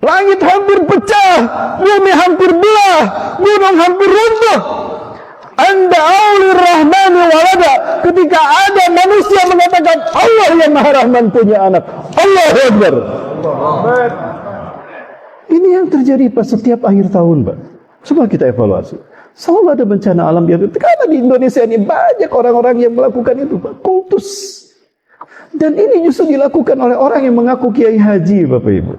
Langit hampir pecah, bumi hampir belah, gunung hampir runtuh. Anda aulir rahmani walada, ketika ada manusia mengatakan Allah yang Maha Rahman punya anak. Allahu Akbar. Ini yang terjadi pas setiap akhir tahun, Pak. Coba kita evaluasi. Selalu ada bencana alam yang karena di Indonesia ini banyak orang-orang yang melakukan itu, Pak. Kultus. Dan ini justru dilakukan oleh orang yang mengaku kiai haji, Bapak Ibu.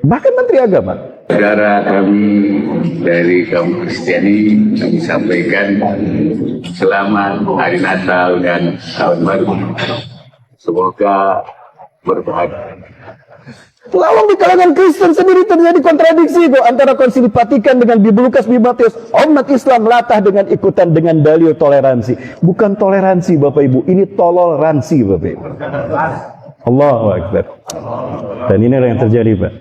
Bahkan Menteri Agama. Saudara kami dari kaum Kristiani, kami sampaikan selamat Hari Natal dan Tahun Baru. Semoga berbahagia. Lawang di kalangan Kristen sendiri terjadi kontradiksi kok antara Konsili Vatikan dengan Bibi Lukas, Bibi Matius. Umat Islam latah dengan ikutan dengan dalil toleransi. Bukan toleransi Bapak Ibu, ini toleransi Bapak Ibu. Allahu Akbar. Dan inilah yang terjadi, Pak.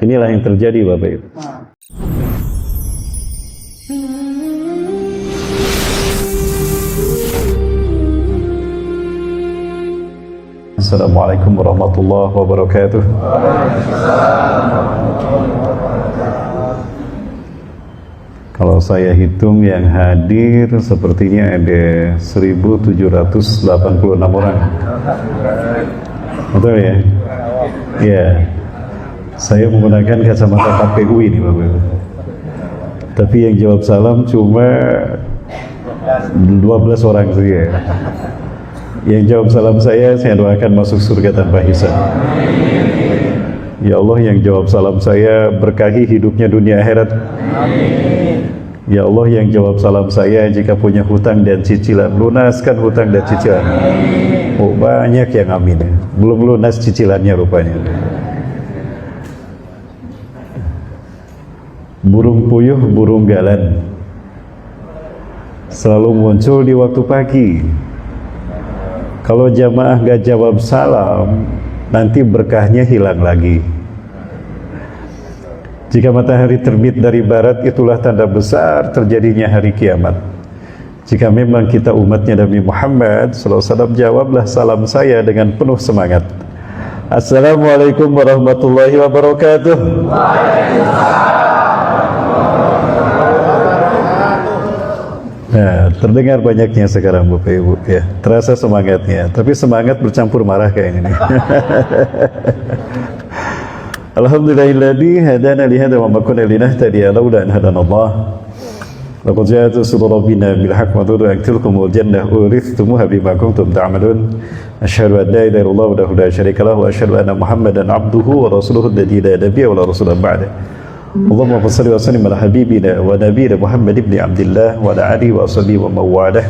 Inilah yang terjadi Bapak Ibu. Assalamualaikum warahmatullahi wabarakatuh. Kalau saya hitung yang hadir sepertinya ada 1786 orang. Betul ya? Iya. Saya menggunakan kacamata KPU ini Bapak Ibu. Tapi yang jawab salam cuma 12 orang saja. Yang jawab salam saya doakan masuk surga tanpa hisab. Ya Allah, yang jawab salam saya berkahi hidupnya dunia akhirat. Ya Allah, yang jawab salam saya jika punya hutang dan cicilan, lunaskan hutang dan cicilan. Oh, banyak yang amin. Belum lunas cicilannya rupanya. Burung puyuh, burung galan selalu muncul di waktu pagi. Kalau jamaah gak jawab salam, nanti berkahnya hilang lagi. Jika matahari terbit dari barat, itulah tanda besar terjadinya hari kiamat. Jika memang kita umatnya Nabi Muhammad SAW, jawablah salam saya dengan penuh semangat. Assalamualaikum warahmatullahi wabarakatuh. Nah, terdengar banyaknya sekarang Bapak Ibu ya, terasa semangatnya, tapi semangat bercampur marah kayaknya nih. Alhamdulillahilladzi hadana li hadza wa ma kunna linahtadiya laula an hadana Allah. Laqad ja'at rusulu rabbina bil haqqi wa tud'u tilkumul jannah urithumuha bima kuntum ta'malun. Asyhadu an la ilaha illallah wahdahu la syarika lahu wa asyhadu anna Muhammadan abduhu wa rasuluhu alladzi la nabiyya wa la rasula ba'dahu. Allahumma salli wa sallim ala habibina wa nabiyina Muhammad ibn Abdullah wa ala alihi wa sahbihi wa mawalah.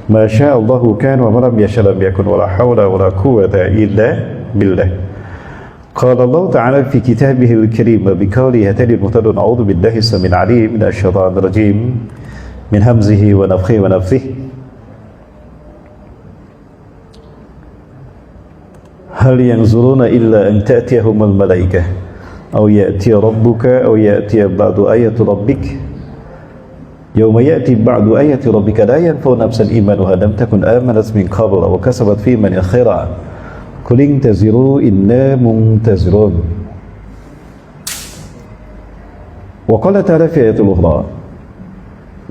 Ma syaa Allahu kana wa ma lam yasha lam yakun wa la hawla wa la quwwata illa billah. Qala Allah ta'ala fi kitabihi al-karim bi qawlihi hatani al-muhtadun a'udzu billahi as-samil 'alim minasy syaithanir rajim min hamzihi wa nafthihi wa nafthihi. Hal yanzuruna illa an ta'tiyahumul malaikah أو يأتي ربك أو يأتي بعض آيات ربك يوم يأتي بعض آيات ربك لا ينفع نفسا إيمانها لم تكن آمنت من قبل وكسبت في من خيرا قل انتظروا إنا منتظرون. وقال تعالى في آية أخرى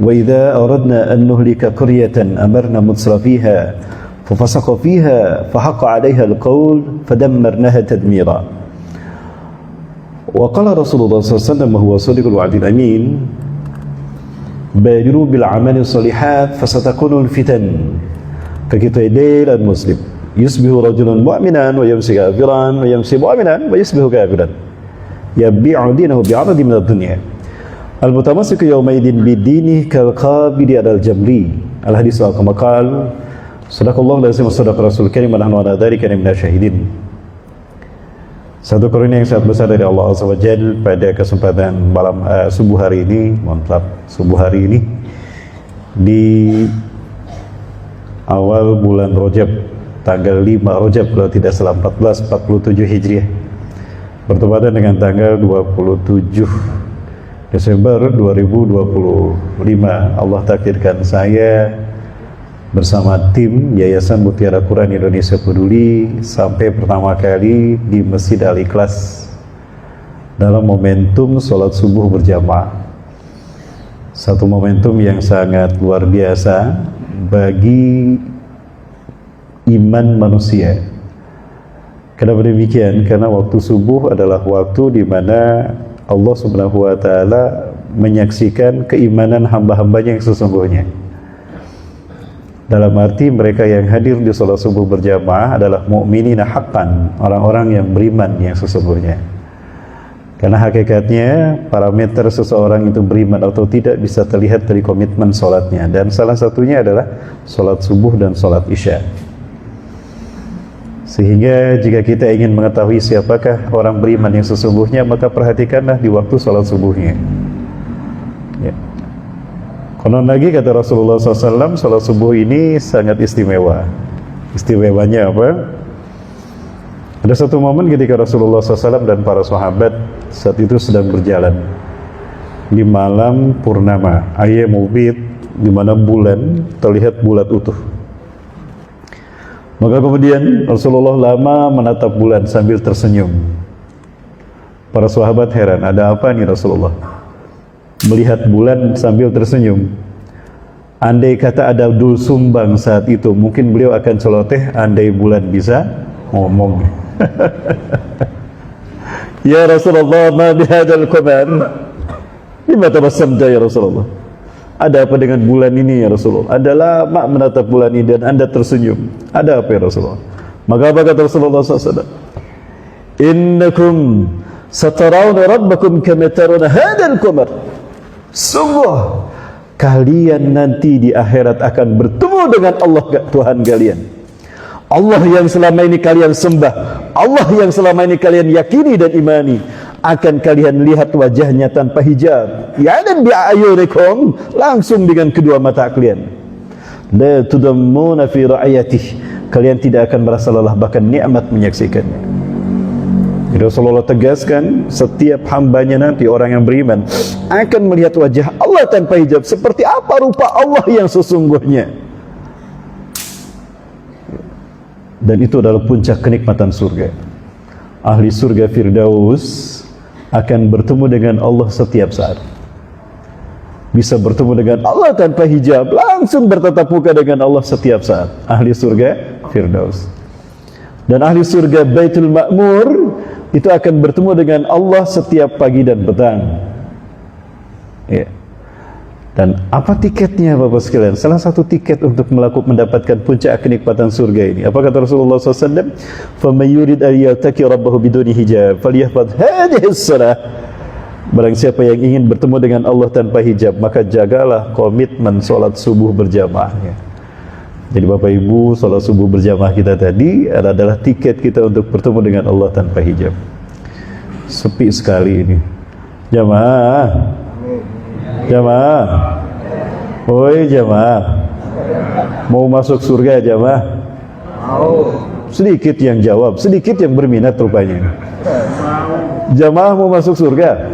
وإذا أردنا أن نهلك قرية أمرنا مترفيها ففسق فيها فحق عليها القول فدمرناها تدميرا. وقال رسول الله صلى الله عليه وسلم وهو صادق الوعد الأمين بادروا بالأعمال الصالحات فستكون الفتن كقطع الليل المسلم يصبح رجل مؤمنا ويمسي كافرا ويمسي مؤمنا ويصبح كافرا يبيع دينه بعرض من الدنيا المتمسك يومئذ بدينه كالقابض على الجمر. الحديث كما قال صدق الله العظيم وصدق رسول الكريم ونحن على ذلك من الشاهدين. Satu karunia yang sangat besar dari Allah Azza wa Jalla pada kesempatan malam subuh hari ini, subuh hari ini di awal bulan Rajab, tanggal 5 Rajab kalau tidak salah 1447 Hijriah, bertepatan dengan tanggal 27 Desember 2025. Allah takdirkan saya bersama tim Yayasan Mutiara Quran Indonesia Peduli sampai pertama kali di Masjid Al-Ikhlas dalam momentum sholat subuh berjamaah. Satu momentum yang sangat luar biasa bagi iman manusia. Kenapa demikian? Karena waktu subuh adalah waktu di mana Allah Subhanahu wa taala menyaksikan keimanan hamba-hambanya yang sesungguhnya. Dalam arti mereka yang hadir di sholat subuh berjamaah adalah mu'minina haqqan, orang-orang yang beriman yang sesungguhnya. Karena hakikatnya parameter seseorang itu beriman atau tidak bisa terlihat dari komitmen sholatnya, dan salah satunya adalah sholat subuh dan sholat isya. Sehingga jika kita ingin mengetahui siapakah orang beriman yang sesungguhnya, maka perhatikanlah di waktu sholat subuhnya. Ya. Konon lagi kata Rasulullah SAW, sholat subuh ini sangat istimewa. Istimewanya apa? Ada satu momen ketika Rasulullah SAW dan para sahabat saat itu sedang berjalan di malam purnama, ayyamul bid, di mana bulan terlihat bulat utuh. Maka kemudian Rasulullah lama menatap bulan sambil tersenyum. Para sahabat heran, ada apa nih Rasulullah? Melihat bulan sambil tersenyum. Andai kata ada dul sumbang saat itu, mungkin beliau akan celoteh, andai bulan bisa ngomong. Ya Rasulullah, ma bihadzal qamar? Lima tabassamta ya Rasulullah? Ada apa dengan bulan ini ya Rasulullah? Ada lama menatap bulan ini dan Anda tersenyum. Ada apa ya Rasulullah? Maka apa kata Rasulullah SAW? Innakum satarawna rabbakum kama tarawna hadzal qamar. Sungguh kalian nanti di akhirat akan bertemu dengan Allah Tuhan kalian. Allah yang selama ini kalian sembah, Allah yang selama ini kalian yakini dan imani, akan kalian lihat wajahnya tanpa hijab. Ya, dan bi'ayunikum, langsung dengan kedua mata kalian. La tudammuna fi ra'ayatih, kalian tidak akan merasa lelah, bahkan nikmat menyaksikannya. Rasulullah tegaskan, setiap hambanya nanti orang yang beriman akan melihat wajah Allah tanpa hijab. Seperti apa rupa Allah yang sesungguhnya. Dan itu adalah puncak kenikmatan surga. Ahli surga Firdaus akan bertemu dengan Allah setiap saat. Bisa bertemu dengan Allah tanpa hijab, langsung bertatap muka dengan Allah setiap saat. Ahli surga Firdaus. Dan ahli surga Baitul Ma'mur itu akan bertemu dengan Allah setiap pagi dan petang. Ya. Dan apa tiketnya Bapak sekalian? Salah satu tiket untuk mendapatkan puncak kenikmatan surga ini. Apa kata Rasulullah SAW? فَمَنْ يُرِدْ أَنْ يَلْتَقِي رَبَّهُ بِدُونِ حِجَابٍ فَلْيَحْفَظْ هَذِهِ الصَّلَاةَ. Barang siapa yang ingin bertemu dengan Allah tanpa hijab, maka jagalah komitmen sholat subuh berjamaahnya. Jadi Bapak Ibu, sholat subuh berjamaah kita tadi adalah tiket kita untuk bertemu dengan Allah tanpa hijab. Sepi sekali ini. Jamaah, jamaah, oi jamaah, mau masuk surga jamaah? Mau. Sedikit yang jawab, sedikit yang berminat rupanya. Jamaah mau masuk surga?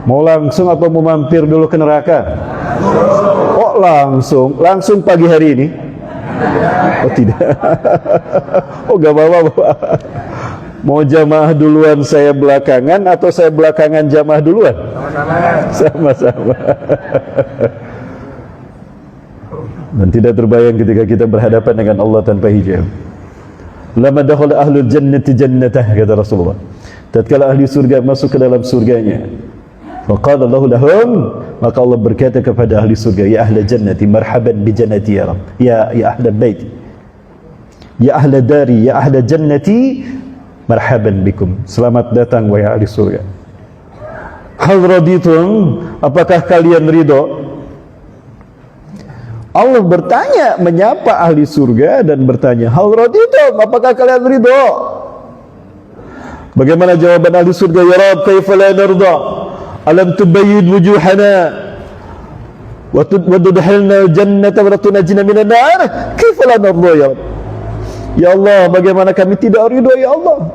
Mau langsung atau mau mampir dulu ke neraka? Oh langsung pagi hari ini? Oh tidak. Oh gak apa-apa. Mau jamaah duluan saya belakangan atau saya belakangan jamaah duluan? Sama-sama. Dan tidak terbayang ketika kita berhadapan dengan Allah tanpa hijab. Lama dakhala ahlul jannati jannatah, kata Rasulullah. Tatkala ahli surga masuk ke dalam surganya, faqala lahu lahum, maka Allah berkata kepada ahli surga, ya ahla jannati marhaban bi jannati ya Rabb, ya ahla bait, ya ahla dari, ya ahla jannati marhaban bikum, selamat datang wahai ahli surga. Hal raditum, apakah kalian ridho? Allah bertanya, menyapa ahli surga dan bertanya, hal raditum, apakah kalian ridho? Bagaimana jawaban ahli surga? Ya Rabb, kaifa la narda? Alam tubayyid wujuhana wa tudkhilna jannata wa tunajjina minan nar? Kaifa la narda ya Rabb? Ya Allah, bagaimana kami tidak ridho ya Allah?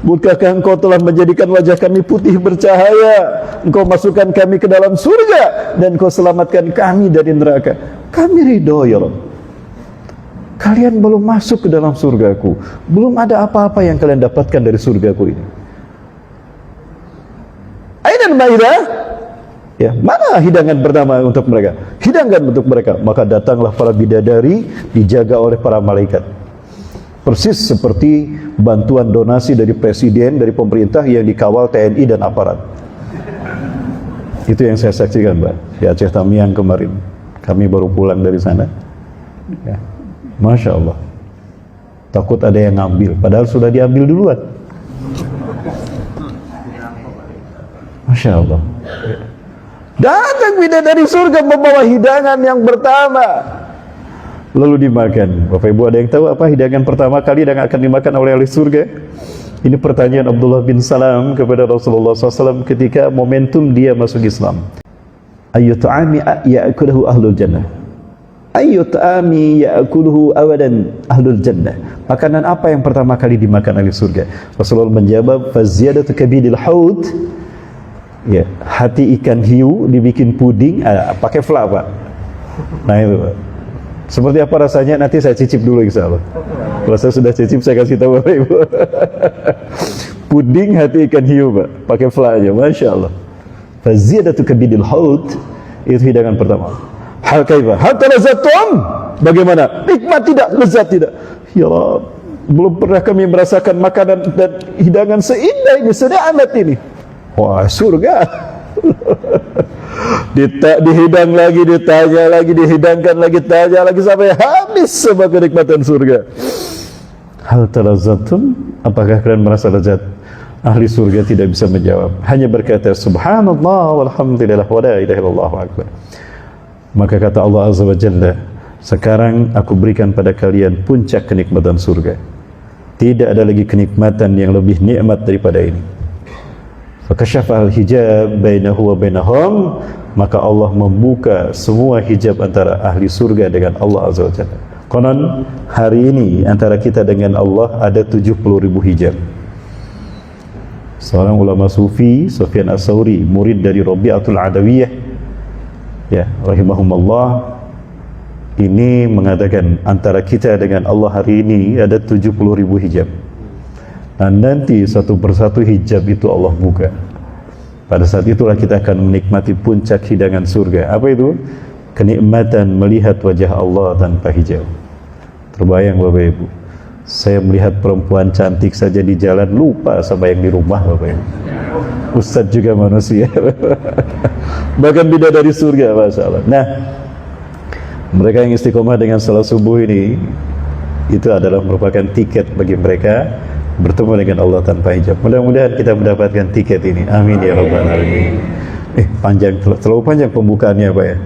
Bukankah engkau telah menjadikan wajah kami putih bercahaya, engkau masukkan kami ke dalam surga, dan engkau selamatkan kami dari neraka. Kami ridho ya Rabb. Kalian belum masuk ke dalam surgaku, belum ada apa-apa yang kalian dapatkan dari surgaku ini. Ainal Maidah? Ya, mana hidangan pertama untuk mereka? Hidangan untuk mereka. Maka datanglah para bidadari, dijaga oleh para malaikat. Persis seperti bantuan donasi dari presiden, dari pemerintah yang dikawal TNI dan aparat. Itu yang saya saksikan, Mbak, di Aceh Tamiang kemarin. Kami baru pulang dari sana. Ya. Masya Allah. Takut ada yang ngambil, padahal sudah diambil duluan. Masya Allah. Datang bidadari surga membawa hidangan yang pertama, lalu dimakan. Bapak Ibu, ada yang tahu apa hidangan pertama kali yang akan dimakan oleh ahli surga? Ini pertanyaan Abdullah bin Salam kepada Rasulullah SAW ketika momentum dia masuk Islam. Ayyu ta'ami ya'kuluhu ahlul jannah. Ayyu ta'ami ya'kuluhu awadan ahlul jannah. Makanan apa yang pertama kali dimakan ahli surga? Rasulullah menjawab, faziyadatu kabidil haud. Ya, hati ikan hiu dibikin puding, pakai fla, Pak. Nah itu, Pak. Seperti apa rasanya nanti saya cicip dulu insyaallah. Kalau saya sudah cicip saya kasih tahu Bapak Ibu. Puding hati ikan hiu, Pak, pakai fla aja, Masya Allah. Faziyadatu kabidil haud, itu hidangan pertama. Hal kaifa? Hal talazatum? Bagaimana? Nikmat tidak, lezat tidak? Ya Rabb, belum pernah kami merasakan makanan dan hidangan seindah ini, senikmat ini. Wah, surga. Dihidang lagi, ditanya lagi, dihidangkan lagi, tanya lagi sampai habis semua kenikmatan surga. Hal talazatum? Apakah kalian merasa lezat? Ahli surga tidak bisa menjawab, hanya berkata subhanallah walhamdulillah wa la ilaha illallah akbar. Maka kata Allah Azza wa Jalla, sekarang aku berikan pada kalian puncak kenikmatan surga. Tidak ada lagi kenikmatan yang lebih nikmat daripada ini. Fakashafal hijab bainahu wa bainahum, maka Allah membuka semua hijab antara ahli surga dengan Allah Azza wa Jalla. Konon hari ini antara kita dengan Allah ada 70.000 hijab. Seorang ulama sufi, Sufyan As-Sauri, murid dari Rabi'atul Adawiyah, ya, rahimahumullah, ini mengatakan antara kita dengan Allah hari ini ada 70.000 hijab. Dan nanti satu persatu hijab itu Allah buka. Pada saat itulah kita akan menikmati puncak hidangan surga. Apa itu? Kenikmatan melihat wajah Allah tanpa hijab. Terbayang Bapak Ibu, saya melihat perempuan cantik saja di jalan, lupa sama yang di rumah Bapak Ibu. Ustadz juga manusia. Bahkan bidadari surga, Masya Allah. Nah, mereka yang istiqomah dengan salat subuh ini, itu adalah merupakan tiket bagi mereka bertemu dengan Allah tanpa hijab. Mudah-mudahan kita mendapatkan tiket ini. Amin ya rabbal alamin. Panjang, terlalu panjang pembukaannya, Pak ya.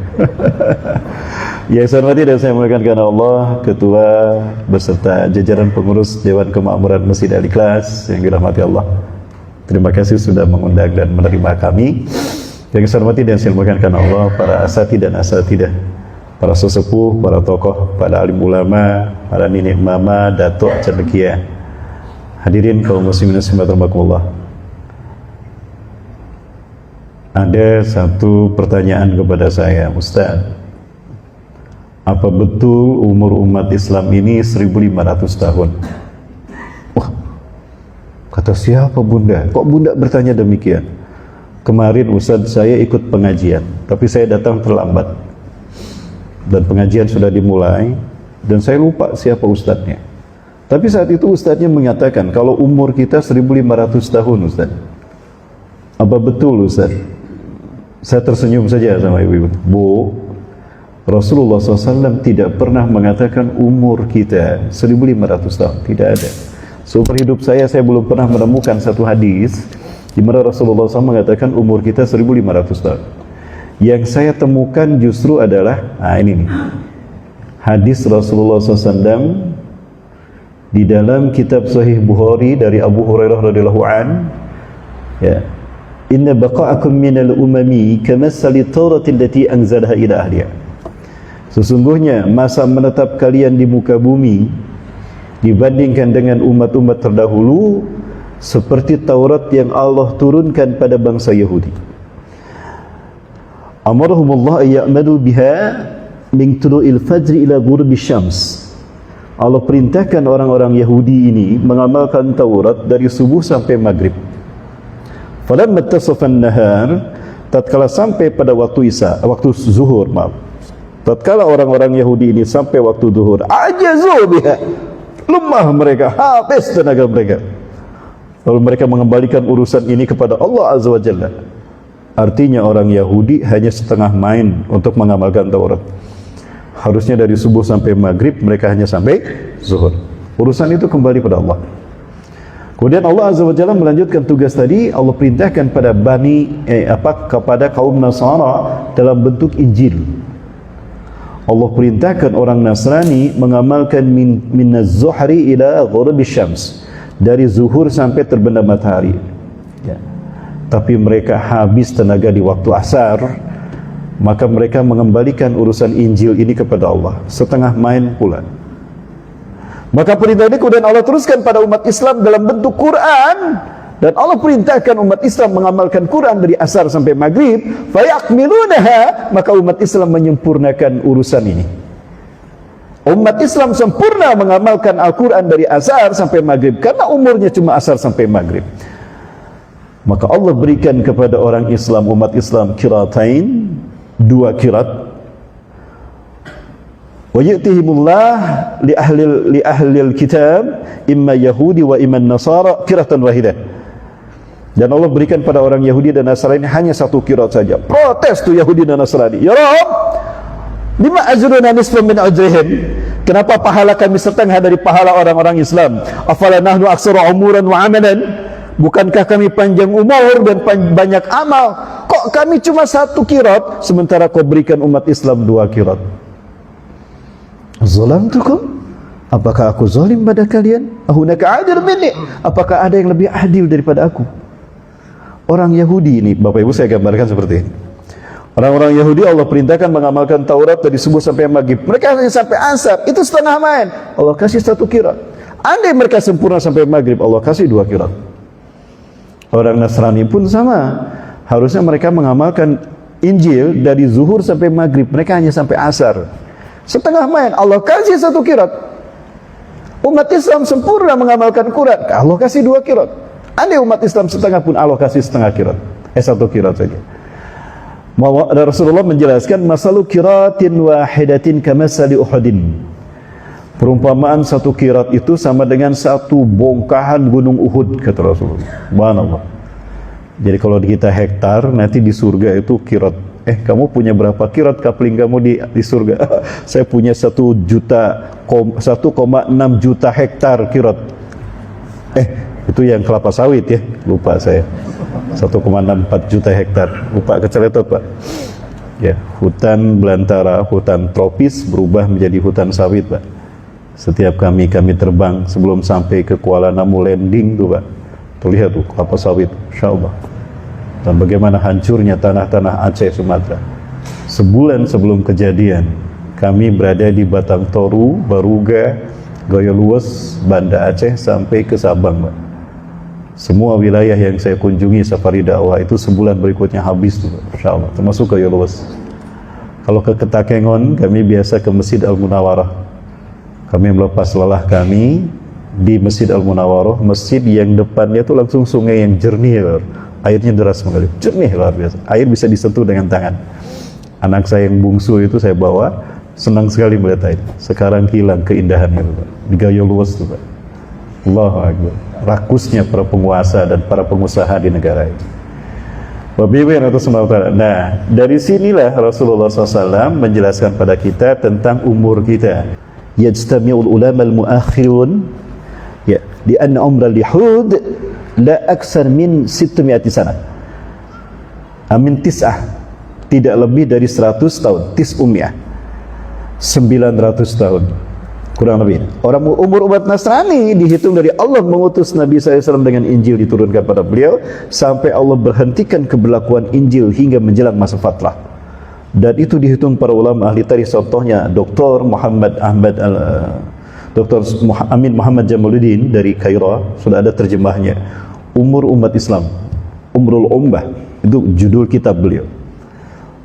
Yang saya hormati dan saya muliakan karena Allah, Ketua beserta jajaran pengurus Dewan Kemakmuran Masjid Al-Ikhlas yang dirahmati Allah. Terima kasih sudah mengundang dan menerima kami. Yang saya hormati dan saya muliakan karena Allah, para asatidz dan asatidah, para sesepuh, para tokoh, para alim ulama, para nenek mama, datuk, cendekia. Hadirin kaum muslimin dan muslimat rahimakumullah. Ada satu pertanyaan kepada saya, Ustaz. Apa betul umur umat Islam ini 1500 tahun? Wah, kata siapa Bunda? Kok Bunda bertanya demikian? Kemarin Ustaz saya ikut pengajian, tapi saya datang terlambat. Dan pengajian sudah dimulai, dan saya lupa siapa Ustadznya. Tapi saat itu Ustadznya mengatakan kalau umur kita 1500 tahun Ustaz. Apa betul Ustaz? Saya tersenyum saja sama ibu-ibu. Bu, Rasulullah SAW tidak pernah mengatakan umur kita 1500 tahun. Tidak ada. Seumur hidup saya belum pernah menemukan satu hadis di mana Rasulullah SAW mengatakan umur kita 1500 tahun. Yang saya temukan justru adalah, ini nih, hadis Rasulullah SAW di dalam kitab Sahih Bukhari dari Abu Hurairah radhiyallahu an, ya, inna baqa'akum minal umami kamassali taurati allati anzalaha ila ahliha. Sesungguhnya masa menetap kalian di muka bumi dibandingkan dengan umat-umat terdahulu seperti Taurat yang Allah turunkan pada bangsa Yahudi. Amarahumullah ayya'malu biha min tulu'il fajri ila ghurubi syams. Allah perintahkan orang-orang Yahudi ini mengamalkan Taurat dari subuh sampai maghrib. Falamma tasafan nahar, tatkala sampai pada waktu zuhur, tatkala orang-orang Yahudi ini sampai waktu zuhur, ajazu biha, lemah mereka, habis tenaga mereka. Lalu mereka mengembalikan urusan ini kepada Allah Azza wa Jalla. Artinya orang Yahudi hanya setengah main untuk mengamalkan Taurat. Harusnya dari subuh sampai maghrib, mereka hanya sampai zuhur. Urusan itu kembali pada Allah. Kemudian Allah Azza wa Jalla melanjutkan tugas tadi. Allah perintahkan pada kepada kaum Nasara dalam bentuk Injil. Allah perintahkan orang Nasrani mengamalkan min az-zuhri ila ghurubi syams, dari zuhur sampai terbenam matahari. Ya. Tapi mereka habis tenaga di waktu asar, maka mereka mengembalikan urusan Injil ini kepada Allah, setengah main pula. Maka perintah ini kemudian Allah teruskan pada umat Islam dalam bentuk Quran, dan Allah perintahkan umat Islam mengamalkan Quran dari asar sampai maghrib. Fayakmilunaha, maka umat Islam menyempurnakan urusan ini. Umat Islam sempurna mengamalkan Al-Quran dari asar sampai maghrib, karena umurnya cuma asar sampai maghrib. Maka Allah berikan kepada orang Islam, umat Islam, qiraatain, 2 qiraat. Wa yu'tihimullah li ahlil kitab imma yahudi wa imma nasara qiraatan wahidah. Dan Allah berikan pada orang Yahudi dan Nasrani hanya 1 qiraat saja. Protes tuh Yahudi dan Nasrani, ya Rabb, lima ajruna nisfan min ajrihim, kenapa pahala kami setengah dari pahala orang-orang Islam? Afala nahnu aktsaru umuran wa amalan, bukankah kami panjang umur dan banyak amal? Kok kami cuma 1 qiraat sementara kau berikan umat Islam 2 qiraat? Zalamtukum, apakah aku zalim pada kalian? Ahunaka adil minni, apakah ada yang lebih adil daripada aku? Orang Yahudi ini, Bapak Ibu, saya gambarkan seperti ini. Orang-orang Yahudi Allah perintahkan mengamalkan Taurat dari subuh sampai maghrib. Mereka hanya sampai asar, itu setengah main. Allah kasih 1 qiraat. Andai mereka sempurna sampai maghrib, Allah kasih 2 qiraat. Orang Nasrani pun sama. Harusnya mereka mengamalkan Injil dari zuhur sampai maghrib. Mereka hanya sampai asar, setengah main. Allah kasih 1 qiraat. Umat Islam sempurna mengamalkan Quran, Allah kasih 2 qiraat. Andai umat Islam setengah pun, Allah kasih setengah qiraat. 1 qiraat saja. Rasulullah menjelaskan, masalu qiraatin wahidatin kamasali Uhudin. Perumpamaan 1 qiraat itu sama dengan 1 bongkahan gunung Uhud, kata Rasulullah. Subhanallah. Jadi kalau kita hektar, nanti di surga itu qiraat. Kamu punya berapa qiraat kapling kamu di surga? Saya punya 1,6 juta hektar qiraat. Itu yang kelapa sawit ya, lupa saya. 1,64 juta hektar, lupa, keceletot Pak. Ya, hutan belantara, hutan tropis berubah menjadi hutan sawit Pak. Setiap kami terbang sebelum sampai ke Kuala Namu landing tuh Pak, terlihat tuh kelapa sawit, insyaallah. Dan bagaimana hancurnya tanah-tanah Aceh, Sumatera. Sebulan sebelum kejadian, kami berada di Batang Toru, Baruga, Goyolues, Banda Aceh sampai ke Sabang Pak. Semua wilayah yang saya kunjungi safari dakwah itu sebulan berikutnya habis tuh, insyaallah, termasuk ke Yolwas. Kalau ke Ketakengon, kami biasa ke Masjid Al-Munawarah. Kami melepas lelah kami di Masjid Al-Munawarah, masjid yang depannya itu langsung sungai yang jernih, airnya deras mengalir, jernih luar biasa. Air bisa disentuh dengan tangan. Anak saya yang bungsu itu saya bawa, senang sekali melihat air. Sekarang hilang keindahannya Pak, di Yolwas tuh Pak. Allahu Akbar. Rakusnya para penguasa dan para pengusaha di negara ini. Nah, dari sinilah Rasulullah SAW menjelaskan pada kita tentang umur kita. Yajtami'ul ulama al-muakhirun, ya, di anna umra al-yahud la aksar min 600 sana. Amin tis'ah, tidak lebih dari 100 tahun. Tis'umiyah, 900 tahun. Kurang lebih. Orang umur umat Nasrani dihitung dari Allah mengutus Nabi SAW dengan Injil diturunkan pada beliau sampai Allah berhentikan keberlakuan Injil hingga menjelang masa fatrah. Dan itu dihitung para ulama ahli tarikh, contohnya Dr. Amin Muhammad Jamaluddin dari Kairo, sudah ada terjemahnya. umur umat Islam, Umrul Ummah, itu judul kitab beliau.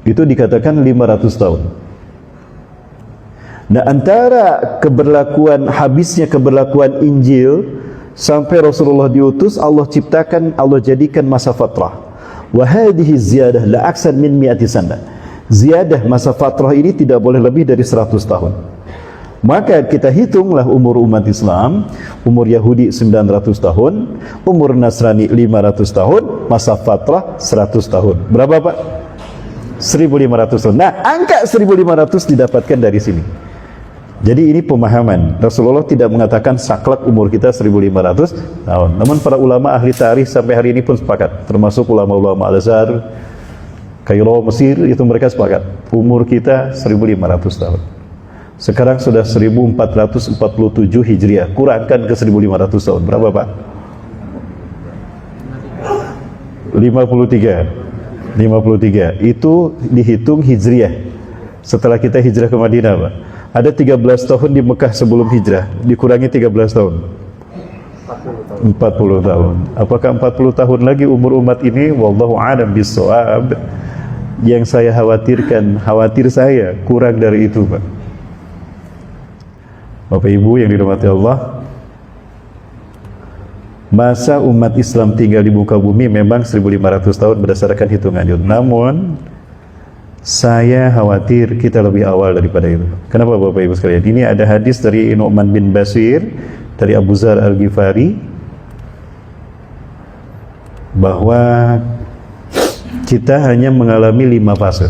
Itu dikatakan 500 tahun. Nah, antara keberlakuan, habisnya keberlakuan Injil sampai Rasulullah diutus, Allah ciptakan, Allah jadikan masa fatrah. Wa hadhihi ziyadah la aksar min mi'ati sana. Ziyadah masa fatrah ini tidak boleh lebih dari 100 tahun. Maka kita hitunglah umur umat Islam, umur Yahudi 900 tahun, umur Nasrani 500 tahun, masa fatrah 100 tahun. Berapa Pak? 1500 tahun. Nah, angka 1500 didapatkan dari sini. Jadi ini pemahaman. Rasulullah tidak mengatakan saklek umur kita 1500 tahun. Namun para ulama ahli tarikh sampai hari ini pun sepakat, termasuk ulama-ulama Al-Azhar, Kairo, Mesir, itu mereka sepakat. Umur kita 1500 tahun. Sekarang sudah 1447 Hijriah. Kurangkan ke 1500 tahun. Berapa Pak? 53. Itu dihitung Hijriah. Setelah kita hijrah ke Madinah Pak. Ada 13 tahun di Mekah sebelum hijrah, dikurangi 13 tahun 40 tahun. Apakah 40 tahun lagi umur umat ini? Wallahu a'lam bissawab. Yang saya khawatir saya kurang dari itu Pak. Bapak Ibu yang dirahmati Allah, masa umat Islam tinggal di muka bumi memang 1500 tahun berdasarkan hitungan itu. Namun saya khawatir kita lebih awal daripada itu. Kenapa Bapak Ibu sekalian? Ini ada hadis dari Nu'man bin Bashir dari Abu Dzar Al-Ghifari bahwa kita hanya mengalami 5 fase.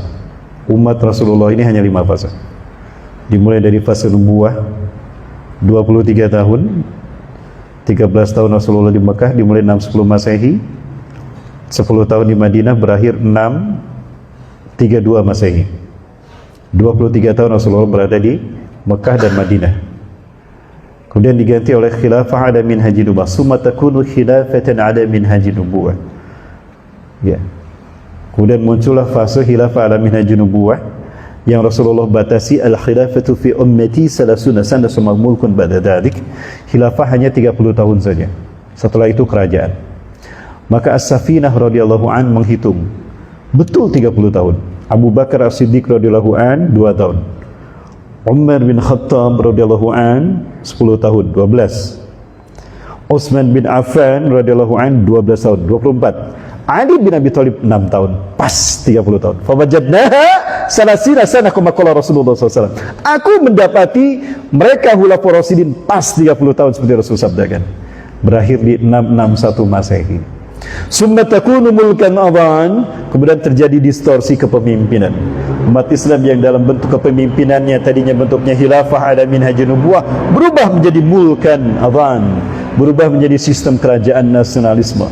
Umat Rasulullah ini hanya 5 fase. Dimulai dari fase nubuwah 23 tahun, 13 tahun Rasulullah di Mekah, dimulai 610 Masehi, 10 tahun di Madinah, berakhir 632 Masehi. 23 tahun Rasulullah berada di Mekah dan Madinah. Kemudian diganti oleh khilafah ada min haji nubuwah, summa takunu khilafatan ada min haji nubuwah. Ya. Kemudian muncullah fase khilafah ada min haji nubuwah yang Rasulullah batasi al-khilafatu fi ummati salasuna sana summa mulkun ba'da dzalik. Khilafah hanya 30 tahun saja. Setelah itu kerajaan. Maka As-Safinah radhiyallahu an menghitung betul 30 tahun. Abu Bakar As-Siddiq radhiyallahu an 2 tahun. Umar bin Khattab radhiyallahu an 10 tahun, 12. Utsman bin Affan radhiyallahu an 12 tahun, 24. Ali bin Abi Thalib 6 tahun, pas 30 tahun. Fawajadnaha salasina sana kama qala Rasulullah SAW. Aku mendapati mereka Khulafaur Rasyidin pas 30 tahun seperti Rasul sabdakan. Berakhir di 661 Masehi. Summa takunu mulkan adhan, kemudian terjadi distorsi kepemimpinan. Umat Islam yang dalam bentuk kepemimpinannya tadinya bentuknya khilafah ada minhajun nubuwah berubah menjadi mulkan adhan, berubah menjadi sistem kerajaan nasionalisme.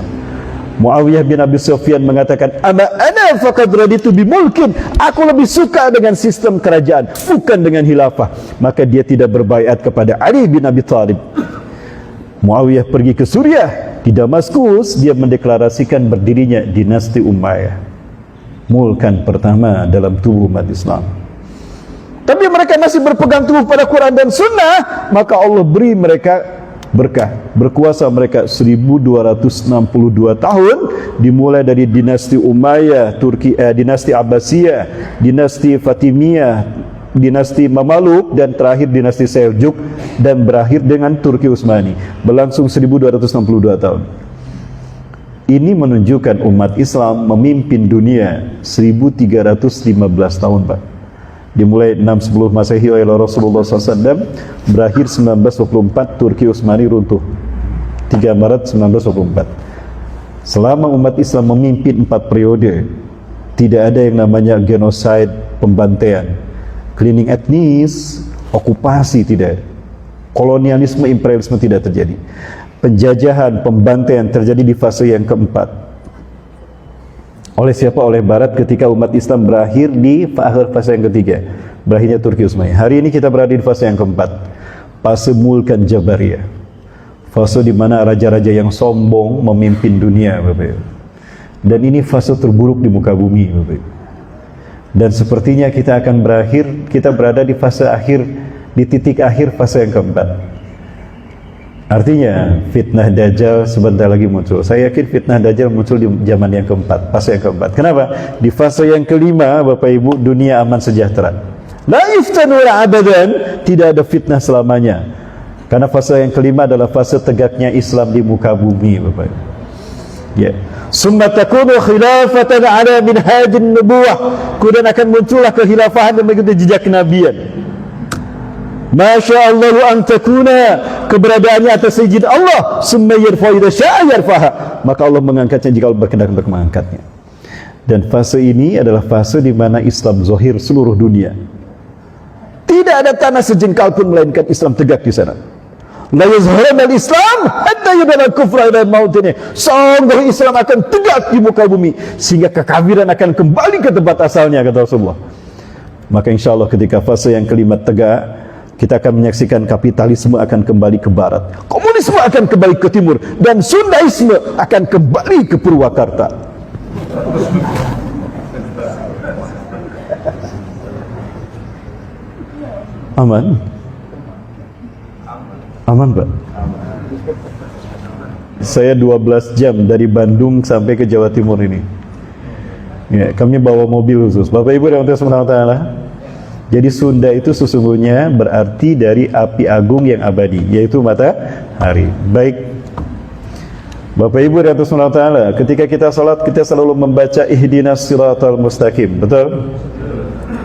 Muawiyah bin Abi Sufyan mengatakan, "Ama ana faqad raditu bimulkin." Aku lebih suka dengan sistem kerajaan, bukan dengan khilafah. Maka dia tidak berbaiat kepada Ali bin Abi Thalib. Muawiyah pergi ke Suriah, di Damaskus dia mendeklarasikan berdirinya dinasti Umayyah, mulkan pertama dalam tubuh umat Islam. Tapi mereka masih berpegang teguh pada Quran dan Sunnah, maka Allah beri mereka berkah, berkuasa mereka 1262 tahun, dimulai dari dinasti Umayyah, dinasti Abbasiyah, dinasti Fatimiyah, dinasti Mamaluk, dan terakhir dinasti Seljuk, dan berakhir dengan Turki Utsmani, berlangsung 1262 tahun. Ini menunjukkan umat Islam memimpin dunia 1315 tahun Pak. Dimulai 610 Masehi oleh Rasulullah SAW, berakhir 1924 Turki Utsmani runtuh 3 Maret 1924. Selama umat Islam memimpin 4 periode, tidak ada yang namanya genocide, pembantaian, cleaning etnis, okupasi, tidak. Kolonialisme, imperialisme tidak terjadi. Penjajahan, pembantaian terjadi di fase yang keempat. Oleh siapa? Oleh Barat ketika umat Islam berakhir di akhir fase yang ketiga, berakhirnya Turki Utsmani. Hari ini kita berada di fase yang keempat, fase mulkan Jabariyah, fase di mana raja-raja yang sombong memimpin dunia, Bapak. Dan ini fase terburuk di muka bumi, Bapak. Dan sepertinya kita akan berakhir, kita berada di fase akhir, di titik akhir fase yang keempat. Artinya fitnah Dajjal sebentar lagi muncul. Saya yakin fitnah Dajjal muncul di zaman yang keempat, fase yang keempat. Kenapa? Di fase yang kelima, Bapak Ibu, dunia aman sejahtera. La yuftanuna abadan, tidak ada fitnah selamanya. Karena fase yang kelima adalah fase tegaknya Islam di muka bumi, Bapak Ibu. Ya. Summa takunu khilafatan ala minhajin nubuwah. Kemudian akan muncullah kekhilafahan yang mengikuti jejak kenabian. Masya Allah an takuna, keberadaannya atas izin Allah. Summa yarfa idza syaa yarfaha, maka Allah mengangkatnya jika Allah berkehendak untuk mengangkatnya. Dan fase ini adalah fase di mana Islam zahir seluruh dunia. Tidak ada tanah sejengkal pun melainkan Islam tegak di sana. La yazharanna al-Islam hatta yudana al-kufra ila mautini. Sungguh Islam akan tegak di muka bumi sehingga kekafiran akan kembali ke tempat asalnya, kata Rasulullah. Maka insya Allah ketika fase yang kelima tegak, kita akan menyaksikan kapitalisme akan kembali ke barat, komunisme akan kembali ke timur, dan Sundaisme akan kembali ke Purwakarta. Aman? Aman, Pak? Saya 12 jam dari Bandung sampai ke Jawa Timur ini. Ya, kami bawa mobil khusus. Bapak Ibu yang Subhanahu wa taala. Jadi Sunda itu sesungguhnya berarti dari api agung yang abadi, yaitu matahari. Baik, Bapak Ibu dan Subhanahu wa taala, ketika kita salat kita selalu membaca ihdinas siratal mustaqim, betul?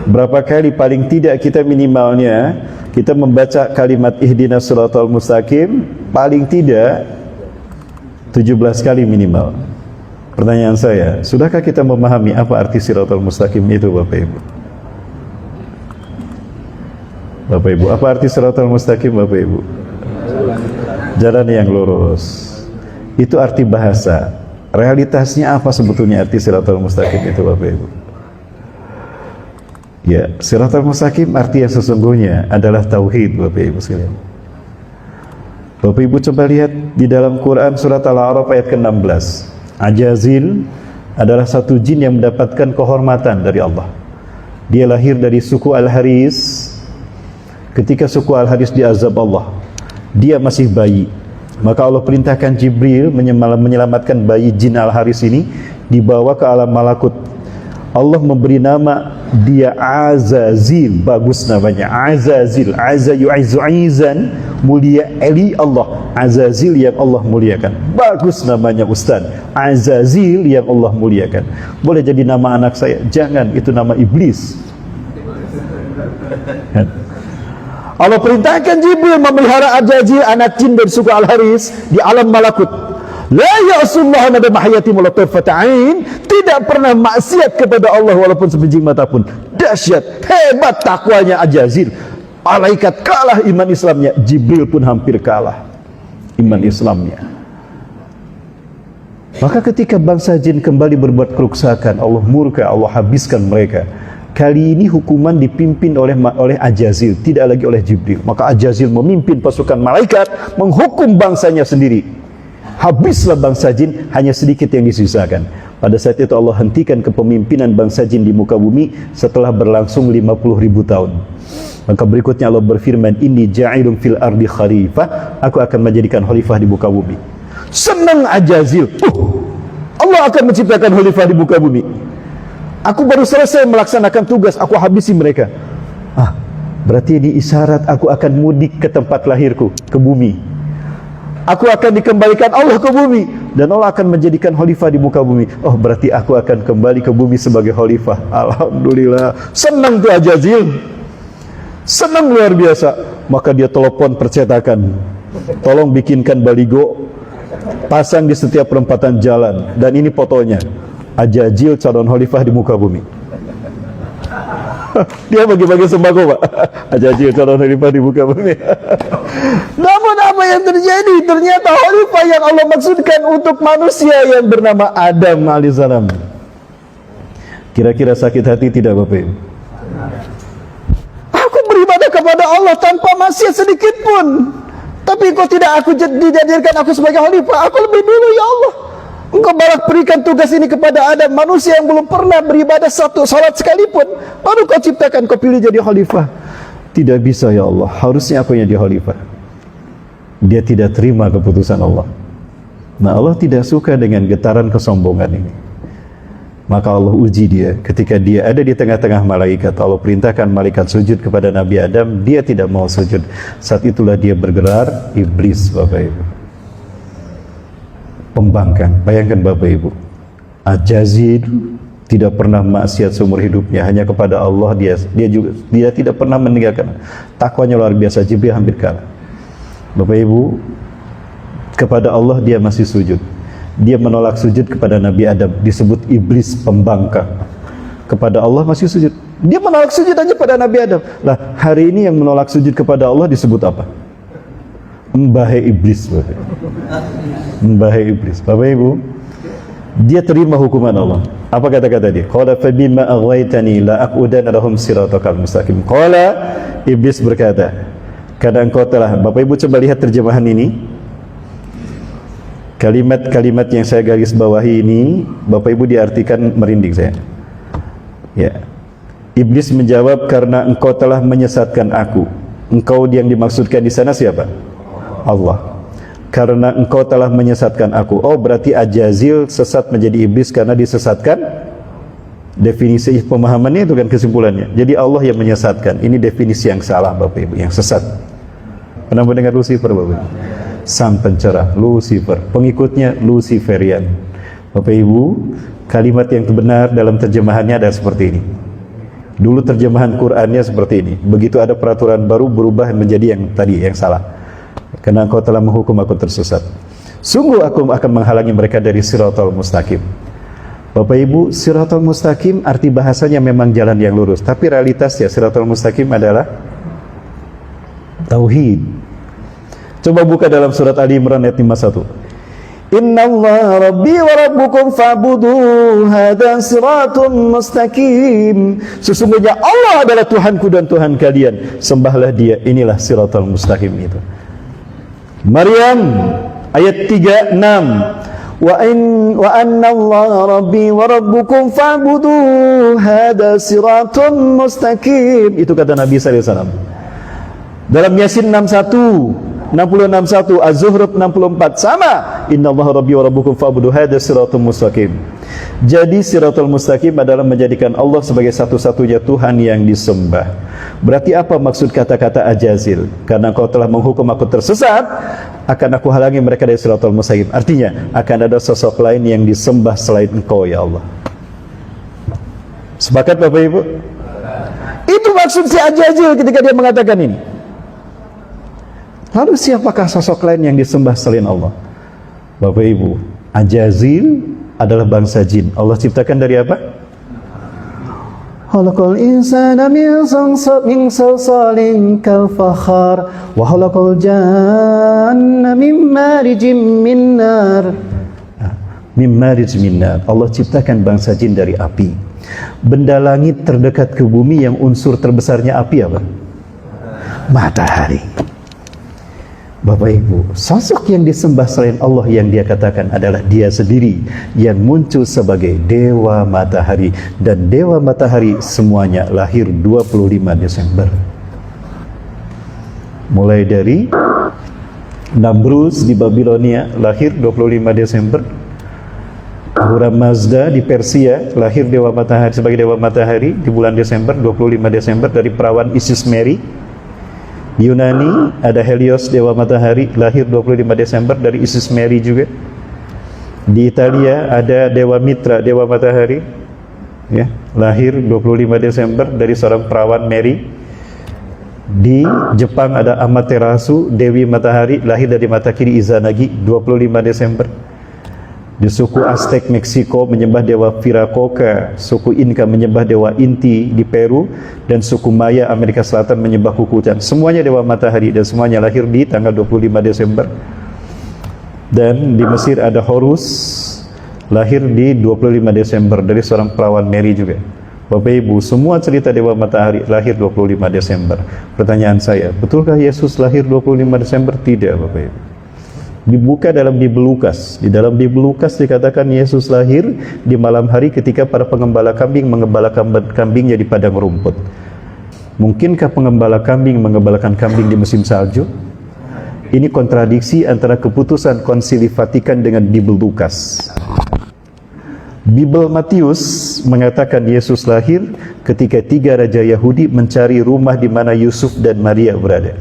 Berapa kali paling tidak kita minimalnya kita membaca kalimat ihdinas siratal mustaqim paling tidak 17 kali minimal. Pertanyaan saya, sudahkah kita memahami apa arti siratal mustaqim itu, Bapak Ibu? Bapak Ibu, apa arti siratal mustaqim, Bapak Ibu? Jalan yang lurus. Itu arti bahasa. Realitasnya apa sebetulnya arti siratal mustaqim itu, Bapak Ibu? Ya, siratal mustaqim arti yang sesungguhnya adalah tauhid, Bapak Ibu sekalian. Bapak Ibu coba lihat di dalam Quran surat Al-A'raf ayat ke-16. Ajazil adalah satu jin yang mendapatkan kehormatan dari Allah. Dia lahir dari suku Al-Haris. Ketika suku Al-Haris diazab Allah, dia masih bayi. Maka Allah perintahkan Jibril menyelamatkan bayi jin Al-Haris ini, dibawa ke alam malakut. Allah memberi nama dia Azazil, bagus namanya Azazil. Azayu'izan, mulia Eli Allah. Azazil yang Allah muliakan, bagus namanya Ustaz. Azazil yang Allah muliakan. Boleh jadi nama anak saya? Jangan, itu nama iblis. Allah perintahkan Jibril memelihara Ajazil, anak jin dari suku Al-Haris, di alam malakut. La ya'sullaha ma dama hayatim wa la tarfata'in, tidak pernah maksiat kepada Allah walaupun sebiji mata pun. Dahsyat, hebat takwanya Ajazil. Malaikat kalah iman Islamnya, Jibril pun hampir kalah iman Islamnya. Maka ketika bangsa jin kembali berbuat kerusakan, Allah murka, Allah habiskan mereka. Kali ini hukuman dipimpin oleh Ajazil, tidak lagi oleh Jibril. Maka Ajazil memimpin pasukan malaikat menghukum bangsanya sendiri. Habislah bangsa jin, hanya sedikit yang disisakan. Pada saat itu Allah hentikan kepemimpinan bangsa jin di muka bumi setelah berlangsung 50.000 tahun. Maka berikutnya Allah berfirman, Inni ja'ilun fil ardi khalifah, aku akan menjadikan khalifah di muka bumi. Senang Ajazil, Allah akan menciptakan khalifah di muka bumi. Aku baru selesai melaksanakan tugas, aku habisi mereka. Berarti ini isyarat aku akan mudik ke tempat lahirku, ke bumi. Aku akan dikembalikan Allah ke bumi, dan Allah akan menjadikan khalifah di muka bumi. Oh, berarti aku akan kembali ke bumi sebagai khalifah. Alhamdulillah. Senang tuh Ajazil, senang luar biasa. Maka dia telepon percetakan, tolong bikinkan baligo, pasang di setiap perempatan jalan, dan ini fotonya Ajazil calon khalifah di muka bumi. Dia bagi-bagi sembako, Pak. Ajazil calon khalifah di muka bumi. Namun apa yang terjadi? Ternyata khalifah yang Allah maksudkan untuk manusia yang bernama Adam alaihissalam. Kira-kira sakit hati tidak, Bapak Ibu? Aku beribadah kepada Allah tanpa maksiat sedikit pun, tapi Engkau tidak dijadikan aku sebagai khalifah. Aku lebih dulu, ya Allah. Engkau balas berikan tugas ini kepada Adam, manusia yang belum pernah beribadah satu salat sekalipun, baru Kau ciptakan, Kau pilih jadi khalifah. Tidak bisa, ya Allah, harusnya aku yang jadi khalifah. dia tidak terima keputusan Allah. Nah, Allah tidak suka dengan getaran kesombongan ini. Maka Allah uji dia. Ketika dia ada di tengah-tengah malaikat, Allah perintahkan malaikat sujud kepada Nabi Adam, dia tidak mau sujud. Saat itulah dia bergerak, iblis, Bapak Ibu. Pembangkang. Bayangkan Bapak Ibu, Ajazil tidak pernah maksiat seumur hidupnya, hanya kepada Allah dia tidak pernah meninggalkan. Takwanya luar biasa, Jibril hampir kalah. Bapak Ibu, kepada Allah dia masih sujud. Dia menolak sujud kepada Nabi Adam, disebut iblis pembangkang. Kepada Allah masih sujud. Dia menolak sujud aja pada Nabi Adam. Lah, hari ini yang menolak sujud kepada Allah disebut apa? Mbahe iblis, Bapak. Mbahe iblis. Bapak Ibu, dia terima hukuman Allah. Apa kata-kata dia? Qala fa bima aghwaytani la aqudanna lahum siratal mustaqim. Qala, iblis berkata, karena engkau telah, Bapak Ibu coba lihat terjemahan ini. Kalimat-kalimat yang saya garis bawahi ini, Bapak Ibu diartikan merinding saya. Ya. Iblis menjawab, karena engkau telah menyesatkan aku. Engkau yang dimaksudkan di sana siapa? Allah. Karena engkau telah menyesatkan aku. Oh, berarti Ajazil sesat menjadi iblis karena disesatkan. Definisi pemahamannya itu kan kesimpulannya. Jadi Allah yang menyesatkan. Ini definisi yang salah, Bapak Ibu, yang sesat. Pernah mendengar Lucifer, Bapak Ibu? Sang pencerah, Lucifer, pengikutnya Luciferian. Bapak Ibu, kalimat yang benar dalam terjemahannya adalah seperti ini. Dulu terjemahan Qur'annya seperti ini. Begitu ada peraturan baru berubah menjadi yang tadi, yang salah. Karena engkau telah menghukum aku tersesat. Sungguh aku akan menghalangi mereka dari siratal mustaqim. Bapak Ibu, siratal mustaqim arti bahasanya memang jalan yang lurus. Tapi realitasnya siratal mustaqim adalah tauhid. Coba buka dalam surat Ali Imran ayat 51. Innallaha rabbi wa rabbukum fa'buduh, hadza siratun mustaqim. Sesungguhnya Allah adalah Tuhanku dan Tuhan kalian, sembahlah Dia. Inilah siratal mustaqim itu. Maryam ayat 36. Wa anna allaha rabbi wa rabbukum fa'buduh, hadza siratun mustaqim. Itu kata Nabi sallallahu alaihi wasallam. Dalam Yasin 6061, Az-Zuhruf 64 sama. Innallaha rabbi wa rabbukum fa'buduh, hadza siratal mustaqim. Jadi siratal mustaqim adalah menjadikan Allah sebagai satu-satunya Tuhan yang disembah. Berarti apa maksud kata-kata Ajazil? Karena engkau telah menghukum aku tersesat, akan aku halangi mereka dari siratal mustaqim. Artinya akan ada sosok lain yang disembah selain engkau, ya Allah. Sepakat Bapak Ibu? Itu maksud si Ajazil ketika dia mengatakan ini. Lalu siapakah sosok lain yang disembah selain Allah? Bapak Ibu, Ajazil adalah bangsa jin. Allah ciptakan dari apa? Khalaqal insana min salsalin kal fakhar wa khalaqal janna min marijim min nar. Min marij min nar. Allah ciptakan bangsa jin dari api. Benda langit terdekat ke bumi yang unsur terbesarnya api apa? Matahari. Bapak Ibu, sosok yang disembah selain Allah yang dia katakan adalah Dia sendiri yang muncul sebagai Dewa Matahari. Dan Dewa Matahari semuanya lahir 25 Desember. Mulai dari Namrus di Babilonia lahir 25 Desember. Ahura Mazda di Persia lahir Dewa Matahari sebagai Dewa Matahari di bulan Desember, 25 Desember, dari perawan Isis Mary. Di Yunani ada Helios, Dewa Matahari, lahir 25 Desember dari Isis Mary juga. Di Italia ada Dewa Mitra, Dewa Matahari, ya, lahir 25 Desember dari seorang perawan Mary. Di Jepang ada Amaterasu, Dewi Matahari, lahir dari mata kiri Izanagi, 25 Desember. Di suku Aztec Meksiko menyembah Dewa Viracocha, suku Inca menyembah Dewa Inti di Peru, dan suku Maya Amerika Selatan menyembah Kukulcan. Semuanya Dewa Matahari dan semuanya lahir di tanggal 25 Desember. Dan di Mesir ada Horus, lahir di 25 Desember dari seorang perawan Mary juga. Bapak Ibu, semua cerita Dewa Matahari lahir 25 Desember. Pertanyaan saya, betulkah Yesus lahir 25 Desember? Tidak, Bapak Ibu. Dibuka dalam Bibel Lukas. Di dalam Bibel Lukas dikatakan Yesus lahir di malam hari ketika para pengembala kambing mengembala kambingnya di padang rumput. Mungkinkah pengembala kambing mengembalakan kambing di musim salju? Ini kontradiksi antara keputusan Konsili Vatikan dengan Bible Lukas. Bible Matius mengatakan Yesus lahir ketika 3 raja Yahudi mencari rumah di mana Yusuf dan Maria berada.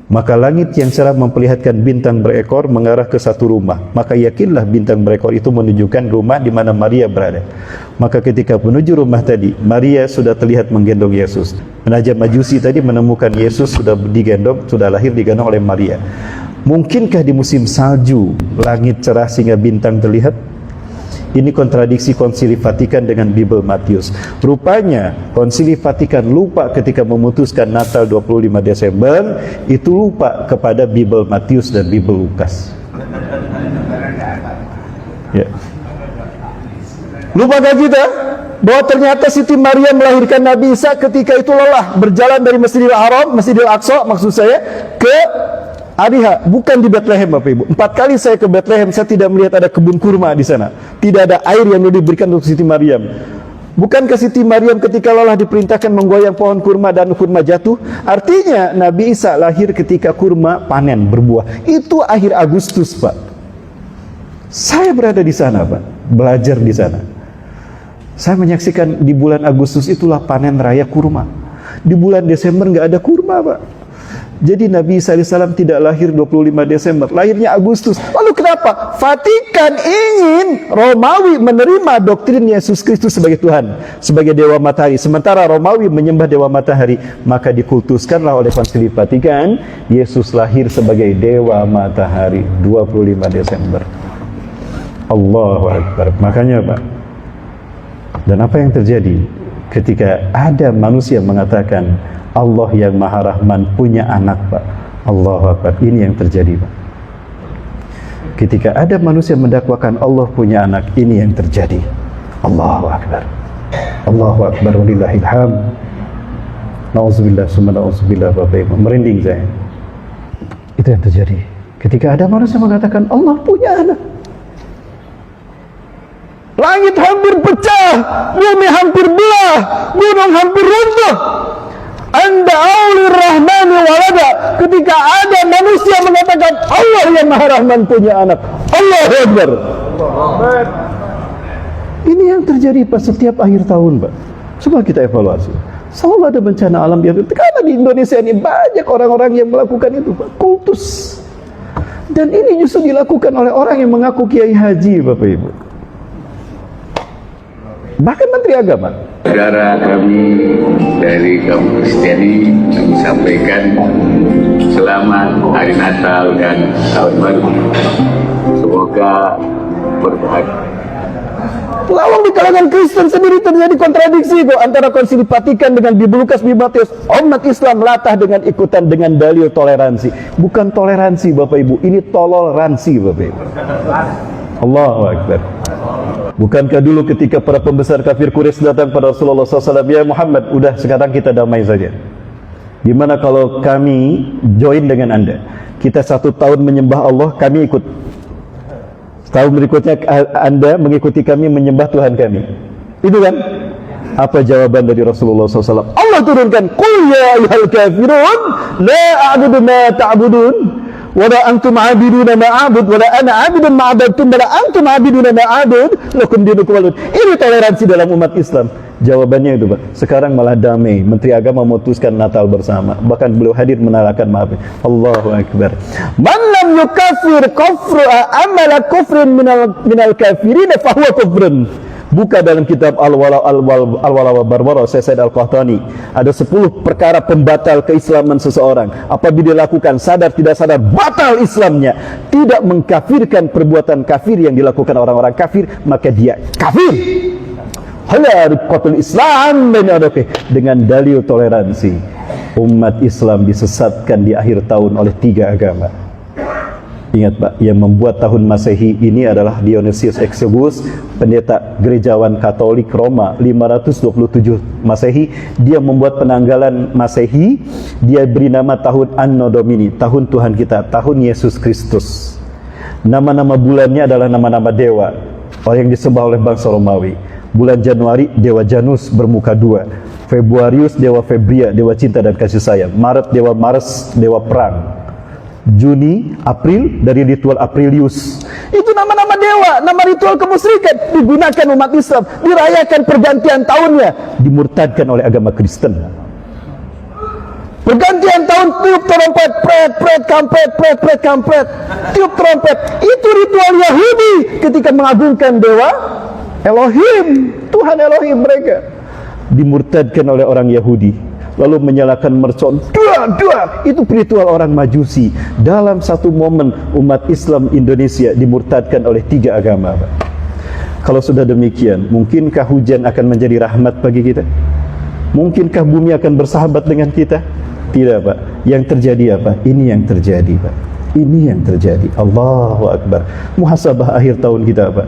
Maka langit yang cerah memperlihatkan bintang berekor mengarah ke satu rumah. Maka yakinlah bintang berekor itu menunjukkan rumah di mana Maria berada. Maka ketika menuju rumah tadi, Maria sudah terlihat menggendong Yesus. Raja Majusi tadi menemukan Yesus sudah digendong, sudah lahir digendong oleh Maria. Mungkinkah di musim salju langit cerah sehingga bintang terlihat? Ini kontradiksi Konsili Vatikan dengan Bible Matius. Rupanya Konsili Vatikan lupa ketika memutuskan Natal 25 Desember, itu lupa kepada Bible Matius dan Bible Lukas. Ya. Lupakah kita bahwa ternyata Siti Maria melahirkan Nabi Isa ketika itu lelah berjalan dari Masjidil Haram, Masjidil Aqsa maksud saya, ke Ariha, bukan di Bethlehem Bapak Ibu. 4 kali saya ke Bethlehem, saya tidak melihat ada kebun kurma di sana. Tidak ada air yang diberikan untuk Siti Maryam. Bukankah Siti Maryam ketika lelah diperintahkan menggoyang pohon kurma dan kurma jatuh? Artinya Nabi Isa lahir ketika kurma panen berbuah. Itu akhir Agustus, Pak. Saya berada di sana, Pak. Belajar di sana. Saya menyaksikan di bulan Agustus itulah panen raya kurma. Di bulan Desember nggak ada kurma, Pak. Jadi Nabi Isa AS tidak lahir 25 Desember, lahirnya Agustus. Lalu kenapa? Vatikan ingin Romawi menerima doktrin Yesus Kristus sebagai Tuhan, sebagai Dewa Matahari. Sementara Romawi menyembah Dewa Matahari, maka dikultuskanlah oleh Konsili Vatikan Yesus lahir sebagai Dewa Matahari 25 Desember. Allahu Akbar. Makanya Pak, dan apa yang terjadi ketika ada manusia mengatakan Allah yang Maha Rahman punya anak, Pak. Allahu Akbar. Ini yang terjadi, Pak. Ketika ada manusia mendakwakan Allah punya anak, ini yang terjadi. Allahu Akbar. Allahu Akbar walillahil hamd. Nauzubillah summa nauzubillah, Bapak Ibu. Merinding saya. Itu yang terjadi. Ketika ada manusia mengatakan Allah punya anak. Langit hampir pecah, bumi hampir belah, gunung hampir runtuh. Anda aulir rahmani walada. Ketika ada manusia mengatakan Allah yang Maha Rahman punya anak. Allahu Akbar. Ini yang terjadi pas setiap akhir tahun, Pak. Coba kita evaluasi. Selalu ada bencana alam di akhir. Karena di Indonesia ini banyak orang-orang yang melakukan itu, Pak. Kultus. Dan ini justru dilakukan oleh orang yang mengaku kiai haji, Bapak Ibu. Bahkan Menteri Agama. Saudara kami dari kaum Kristiani kami sampaikan selamat Hari Natal dan Tahun Baru. Semoga berbahagia. Lawang di kalangan Kristen sendiri terjadi kontradiksi kok antara Konsili Vatikan dengan Bible Lukas, Bible Matius. Umat Islam latah dengan ikutan dengan dalil toleransi. Bukan toleransi Bapak Ibu, ini toleransi Bapak Ibu. Allahu Akbar. Bukankah dulu ketika para pembesar kafir Quraisy datang pada Rasulullah SAW, ya Muhammad, udah sekarang kita damai saja. Gimana kalau kami join dengan Anda? Kita 1 tahun menyembah Allah, kami ikut. Setahun berikutnya Anda mengikuti kami menyembah Tuhan kami. Itu kan? Apa jawaban dari Rasulullah SAW? Allah turunkan, Qul ya ayyuhal kafirun, la a'budu ma ta'budun. Wala antum abiduna ma'abud, wala ana abidun ma'abadtum, wala antum abiduna ma'abud, lakum dinukum waliyad. Ini toleransi dalam umat Islam. Jawabannya itu, Pak. Sekarang malah damai. Menteri Agama memutuskan Natal bersama. Bahkan beliau hadir menalakan maaf. Allahu Akbar. Man lam yukafir kufra amala kufrin minal kafirin fahuwa kufrun. Buka dalam kitab Al-Wala wa Barbara Said Al-Qahtani. Ada 10 perkara pembatal keislaman seseorang. Apabila dilakukan sadar tidak sadar batal Islamnya. Tidak mengkafirkan perbuatan kafir yang dilakukan orang-orang kafir, maka dia kafir. Halal Islam dengan dalil toleransi. Umat Islam disesatkan di akhir tahun oleh 3 agama. Ingat Pak, yang membuat tahun Masehi ini adalah Dionysius Exiguus, pendeta gerejawan Katolik Roma 527 Masehi. Dia membuat penanggalan Masehi, dia beri nama tahun Anno Domini, tahun Tuhan kita, tahun Yesus Kristus. Nama-nama bulannya adalah nama-nama dewa, orang yang disembah oleh bangsa Romawi. Bulan Januari, dewa Janus bermuka 2. Februarius, dewa Febria, dewa cinta dan kasih sayang. Maret, dewa Mars, dewa perang. Juni, April dari ritual Aprilius. Itu nama-nama dewa, nama ritual kemusyrikan digunakan umat Islam, dirayakan pergantian tahunnya, dimurtadkan oleh agama Kristen. Pergantian tahun tiup trompet, pret, pret, kampret, pret, pret, kampret, tiup trompet. Itu ritual Yahudi ketika mengagungkan dewa Elohim, Tuhan Elohim mereka. Dimurtadkan oleh orang Yahudi, lalu menyalakan mercon, dua, itu ritual orang Majusi. Dalam satu momen umat Islam Indonesia dimurtadkan oleh 3 agama. Kalau sudah demikian, mungkinkah hujan akan menjadi rahmat bagi kita? Mungkinkah bumi akan bersahabat dengan kita? Tidak, Pak. Yang terjadi apa? Ini yang terjadi, Pak. Ini yang terjadi. Allahu Akbar. Muhasabah akhir tahun kita, Pak.